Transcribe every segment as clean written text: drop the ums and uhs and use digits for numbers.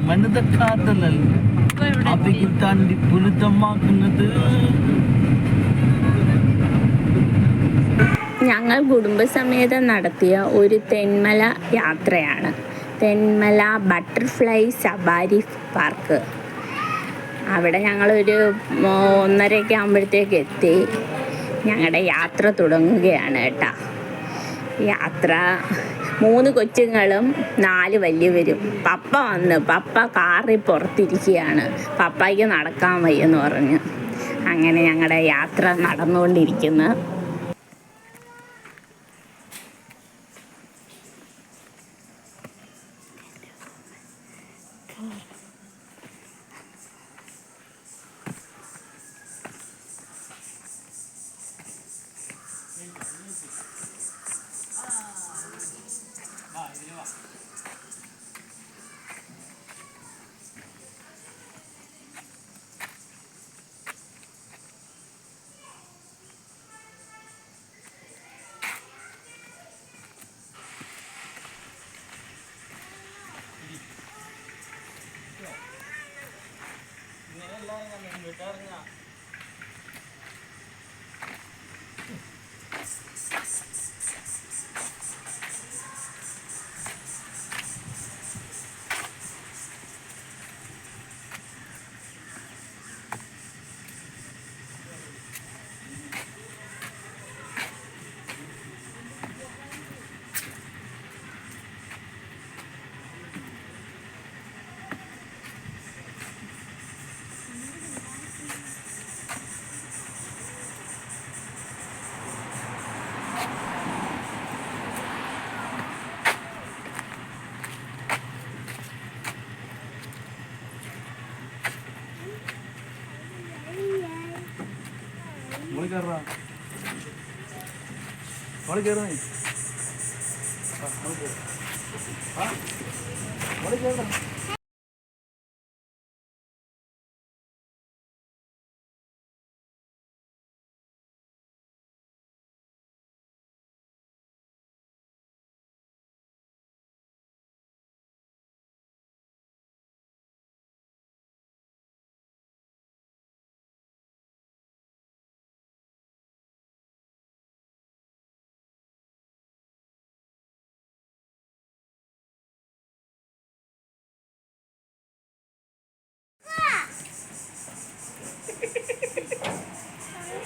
വനിതക്കാതലല്ല അവയ്ക്ക് താണ്ടി പുനിതമാക്കുന്നത്. ഞങ്ങൾ കുടുംബസമേതം നടത്തിയ ഒരു തെന്മല യാത്രയാണ്. Thenmala butterfly safari park. അവിടെ ഞങ്ങളൊരു 1:30 ആകുമ്പോഴത്തേക്ക് എത്തി. ഞങ്ങളുടെ യാത്ര തുടങ്ങുകയാണ് കേട്ടോ. യാത്ര 3 കൊച്ചുങ്ങളും 4 വലിയവരും. പപ്പ കാറിൽ പുറത്തിരിക്കുകയാണ്. പപ്പായ്ക്ക് നടക്കാൻ വയ്യെന്ന് പറഞ്ഞു. അങ്ങനെ ഞങ്ങളുടെ യാത്ര നടന്നുകൊണ്ടിരിക്കുന്നു.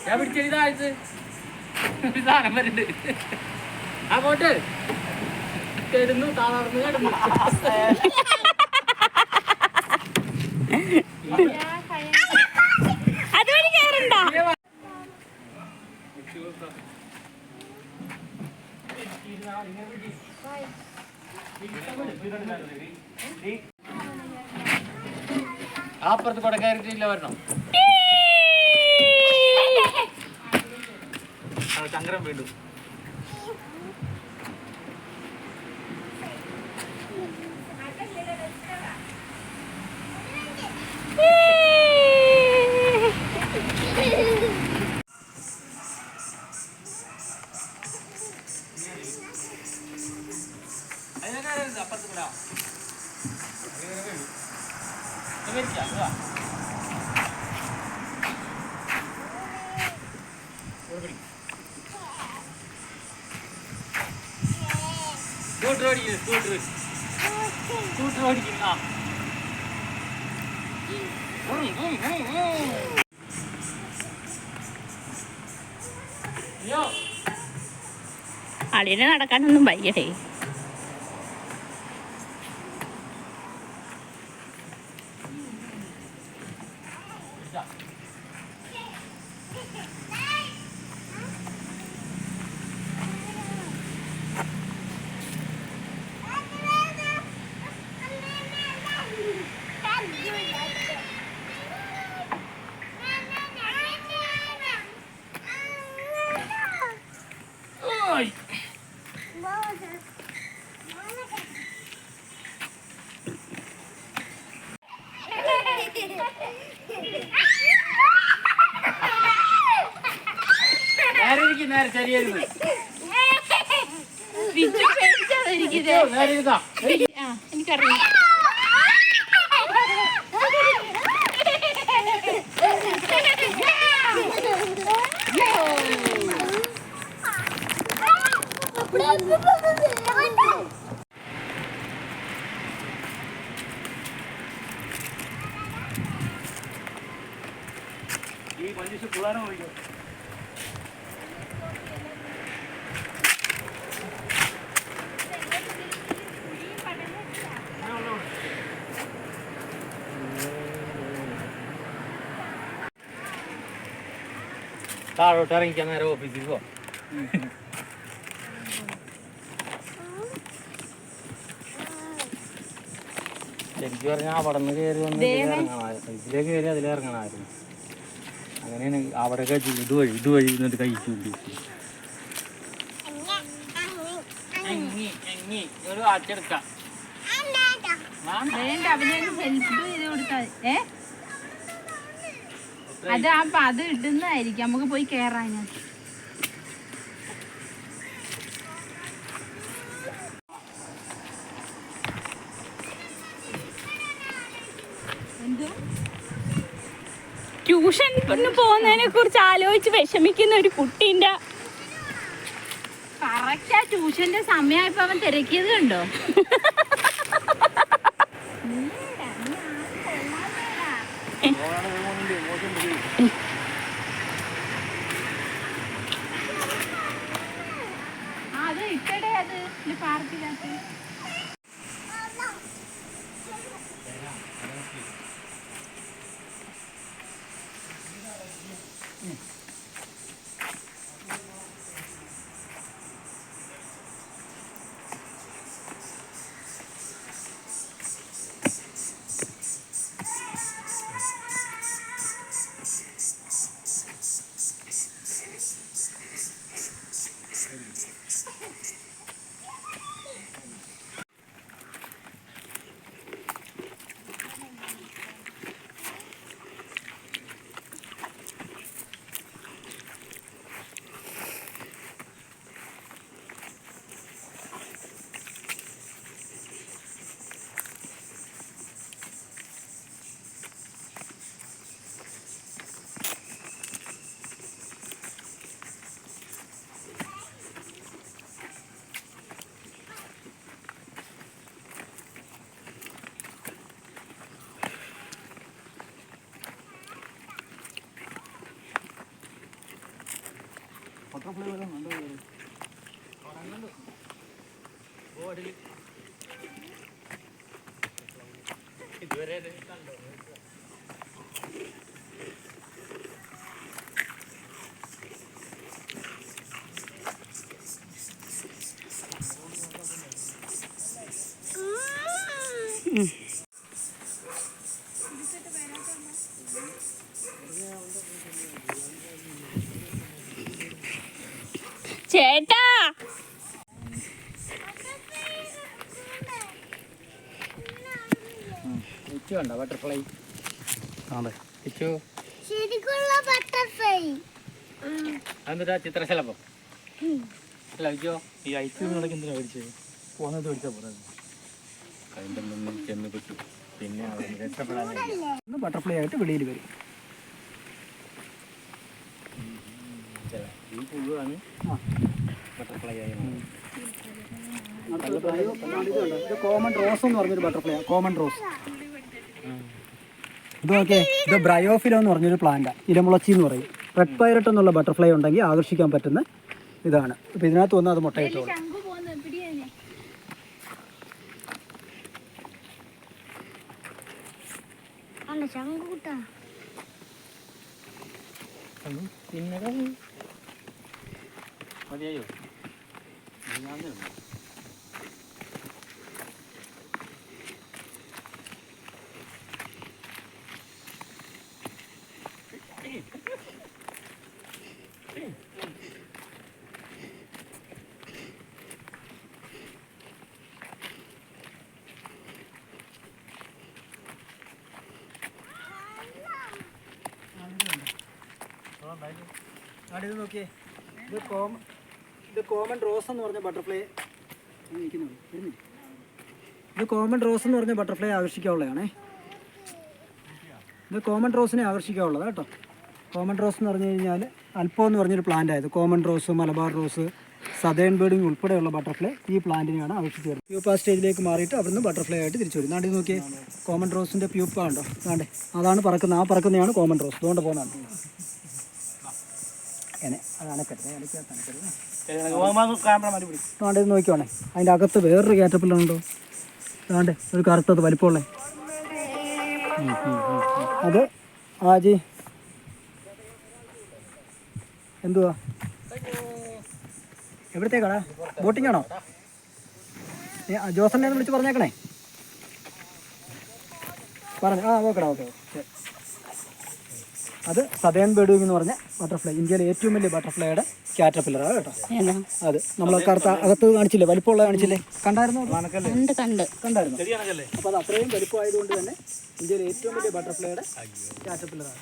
ഞാൻ പിടിച്ചെഴുതാ സാധനം വരുന്നുണ്ട്. അങ്ങോട്ട് കിടന്നു തളർന്നു കിടന്നു. അതുവഴി കേറണ്ട. അപ്പുറത്ത് കൂടെ കയറിയിട്ടില്ല വരണം. ചങ്കരം വീണ്ടും അപ്പുറത്ത് കൂടാ സ്കൂട്ടർ ഓടിക്കുന്നു. സ്കൂട്ടർ ഓടിക്കുന്നു. അളിയനെ നടക്കാനൊന്നും വയ്യടേ. നേരെ ശരിയായിരുന്നു. എനിക്കറിയാം. താഴോട്ട് ഇറങ്ങിക്കാൻ നേരെ ഓഫീസിൽ പോവാം. ശരിക്കും പറഞ്ഞാൽ അവിടെ നിന്ന് കയറി വന്ന് ഇതിലേക്ക് കയറി അതിലിറങ്ങണമായിരുന്നു. അങ്ങനെയാണ് അവിടെ ഇതുവഴി എന്നിട്ട് കഴിച്ചു വാച്ചെടുക്കാം. അത് ഇടുന്നതായിരിക്കും നമുക്ക് പോയി കേറാൻ. ട്യൂഷൻ പോകുന്നതിനെ കുറിച്ച് ആലോചിച്ച് വിഷമിക്കുന്ന ഒരു കുട്ടീൻ്റെ കറക്റ്റാ ട്യൂഷന്റെ സമയമായപ്പോ അവൻ തിരക്കിയത് കണ്ടോ? അത് ഇട്ടടേ അത് പാർക്കിനകത്ത്. ഇതുവരെ കണ്ടോ? ചേട്ടാ കണ്ടോ ബട്ടർഫ്ലൈ? അതെന്താ ചിത്രശലഭം അല്ല? വിജോ ഈ ഐസ്ക്രീം നടക്ക് എന്തിനാ മേടിച്ചത്? പോകുന്നത് മേടിച്ചാൽ പോരാ. അതിൻ്റെ മുന്നിൽ ചെന്ന് പെട്ടു. പിന്നെ രക്ഷപ്പെടാൻ ബട്ടർഫ്ലൈ ആയിട്ട് വെളിയിൽ വരും. ഈ പുഴുവാണ് ബട്ടർഫ്ലൈ ആയി. ഇത് കോമൺ റോസ് എന്ന് പറഞ്ഞൊരു ബട്ടർഫ്ലൈ. കോമൺ റോസ് ഇത് നോക്കിയേ. ഇത് ബ്രയോഫിലോ എന്ന് പറഞ്ഞൊരു പ്ലാന്റാണ്. ഇലമുളച്ചി എന്ന് പറയും. റെഡ് പൈററ്റ് എന്നുള്ള ബട്ടർഫ്ലൈ ഉണ്ടെങ്കിൽ ആകർഷിക്കാൻ പറ്റുന്ന ഇതാണ്. അപ്പോൾ ഇതിനകത്ത് വന്ന് അത് മുട്ടയിട്ടോളൂ. മതിയായോ? ഇത് നോക്കിയേ. ഇത് കോമൺ റോസ് എന്ന് പറഞ്ഞ ബട്ടർഫ്ലൈ. ഇത് കോമൺ റോസ് എന്ന് പറഞ്ഞ ബട്ടർഫ്ലൈ ആകർഷിക്കാനുള്ളതാണേ. ഇത് കോമൺ റോസിനെ ആകർഷിക്കാനുള്ളത് കേട്ടോ. കോമൺ റോസ് എന്ന് പറഞ്ഞു കഴിഞ്ഞാൽ അൽപ്പോ എന്ന് പറഞ്ഞൊരു പ്ലാന്റ് ആയത്. Common rose, Malabar rose, southern birding ഉൾപ്പെടെയുള്ള ബട്ടർഫ്ലൈ ഈ പ്ലാന്റിനെയാണ് ആകർഷിച്ചു വരുന്നത്. പ്യൂപ്പ സ്റ്റേജിലേക്ക് മാറിയിട്ട് അവിടുന്ന് ബട്ടർഫ്ലൈ ആയിട്ട് തിരിച്ചു വരും. നാട്ടിൽ നോക്കിയേ, കോമൺ റോസിൻ്റെ പ്യൂപ്പ ഉണ്ടോ? അതാണ്ട് അതാണ് പറക്കുന്നത്. ആ പറക്കുന്നതാണ് കോമൺ റോസ്. അതുകൊണ്ട് പോകുന്നതാണ്. അത് അനക്കരുത്, ഇലക്കകത്ത് അനക്കരുത്. ക്യാമറ മാറ്റി പിടിക്കും. അതുകൊണ്ട് ഇത് നോക്കിക്കോണേ, അതിൻ്റെ അകത്ത് വേറൊരു കാറ്റർപില്ലറുണ്ടോ? അതുകൊണ്ട് ഒരു കറുത്തത് വലിപ്പമുള്ളേ, അത് ആജി എന്തുവാ? എവിടത്തേക്കാടാ? ബോട്ടിംഗ് ആണോ? ജോസനെ വിളിച്ച് പറഞ്ഞേക്കണേ. പറഞ്ഞു. ഓക്കെടാ, ഓക്കെ. അത് സദേൺ ബേർഡ്വിങ് എന്ന് പറഞ്ഞ ബട്ടർഫ്ലൈ, ഇന്ത്യയിലെ ഏറ്റവും വലിയ ബട്ടർഫ്ലൈയുടെ കാറ്റർപില്ലറാണ് കേട്ടോ. അത് നമ്മൾ അകത്ത് കാണിച്ചില്ലേ, വലിപ്പമുള്ള കാണിച്ചില്ലേ, കണ്ടായിരുന്നു? കണ്ടായിരുന്നു. അപ്പോൾ അത് അത്രയും വലിപ്പമായതുകൊണ്ട് തന്നെ ഇന്ത്യയിലെ ഏറ്റവും വലിയ ബട്ടർഫ്ലൈയുടെ കാറ്റർപില്ലറാണ്.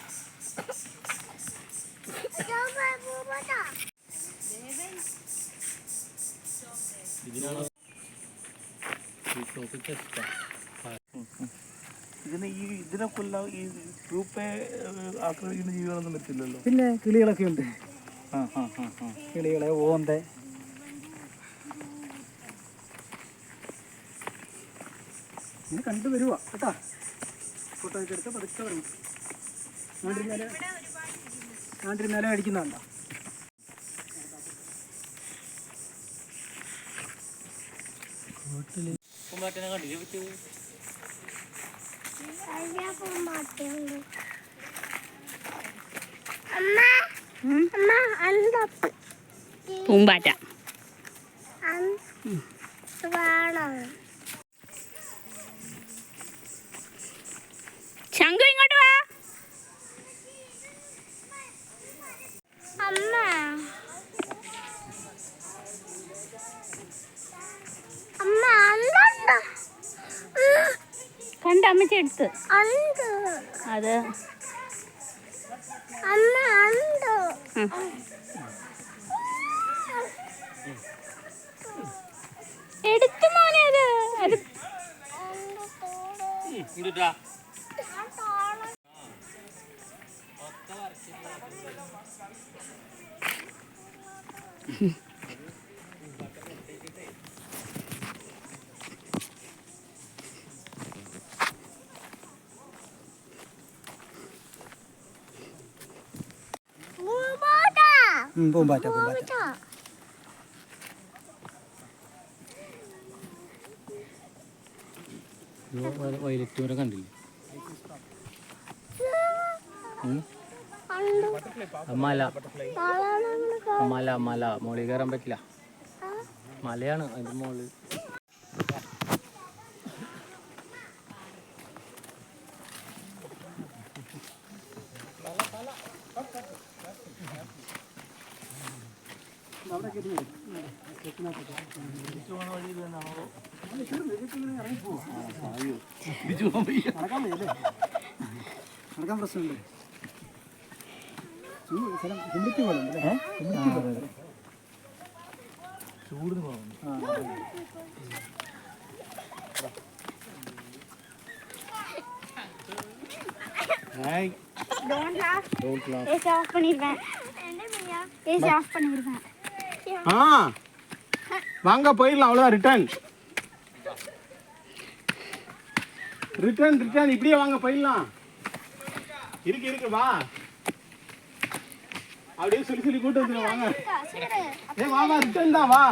ഇതിനെ കൊല്ല ഈ ഗ്രൂപ്പെ ആക്രമിക്കുന്ന ജീവികളൊന്നും പറ്റില്ലല്ലോ. പിന്നെ കിളികളൊക്കെ ഉണ്ട്, കിളികളെ, ഓന്തെ. ഇങ്ങനെ കണ്ടുവരുവാ കേട്ടാ. ഫോട്ടോ ഒക്കെ എടുത്ത് പതുക്കെ വരണം. ഞാനൊരു നില അടിക്കുന്നുണ്ടോ? പൂമ്പാറ്റ. ശംഖു ഇങ്ങോട്ട് വാ. കണ്ട അമ്മച്ചി എടുത്ത് അത് എടുത്തു മോനെ. അത് പൂമ്പാറ്റ. വൈലറ്റ് വരെ കണ്ടില്ലേ? മല മോളിൽ കയറാൻ പറ്റില്ല, മലയാണ് അതിന്റെ മോളിൽ. നടക്കാൻ പ്രശ്നമുണ്ട്. ചൂട് പോകുന്നു. வாங்க போயிடலாம், அவ்வளோதான். ரிட்டர்ன் இப்படியே வாங்க போயிடலாம். இருக்கு வா, அப்படியே சொல்லி கூட்டு வந்து வாங்க. வா ரிட்டர்ன் தான், வா.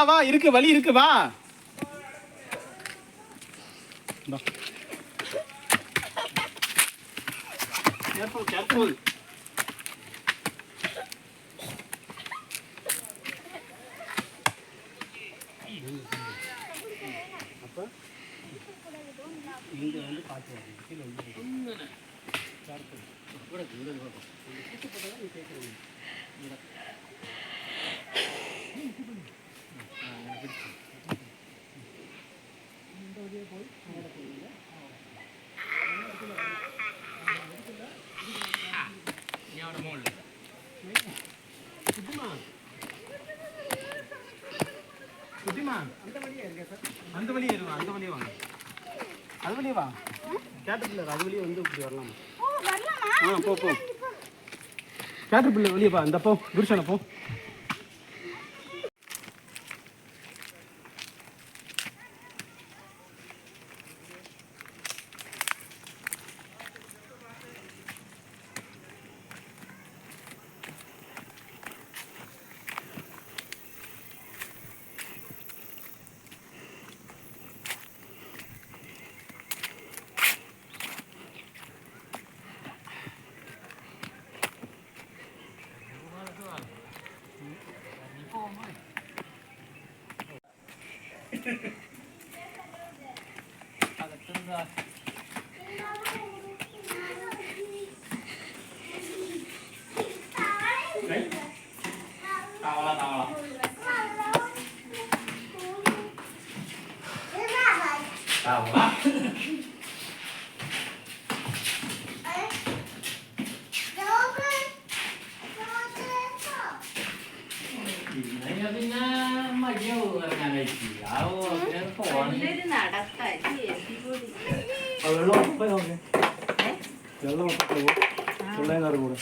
வா இருக்கு, வழி இருக்கு, வா. Careful. இங்க வந்து பாத்து கீழ வந்து அந்த வழியே வாங்க. அது வழியே வா. கேட்டர்பில்லர் அது வழியே வந்து இப்படி வரலாம். போ. கேட்டர்பில்லர் வெளியே வா. இந்த போ, குருஷன போ. പിന്നെ മടിയാവും ഇറങ്ങാനായിട്ട് വെള്ളം വെള്ളം പിള്ളേർ കൂടെ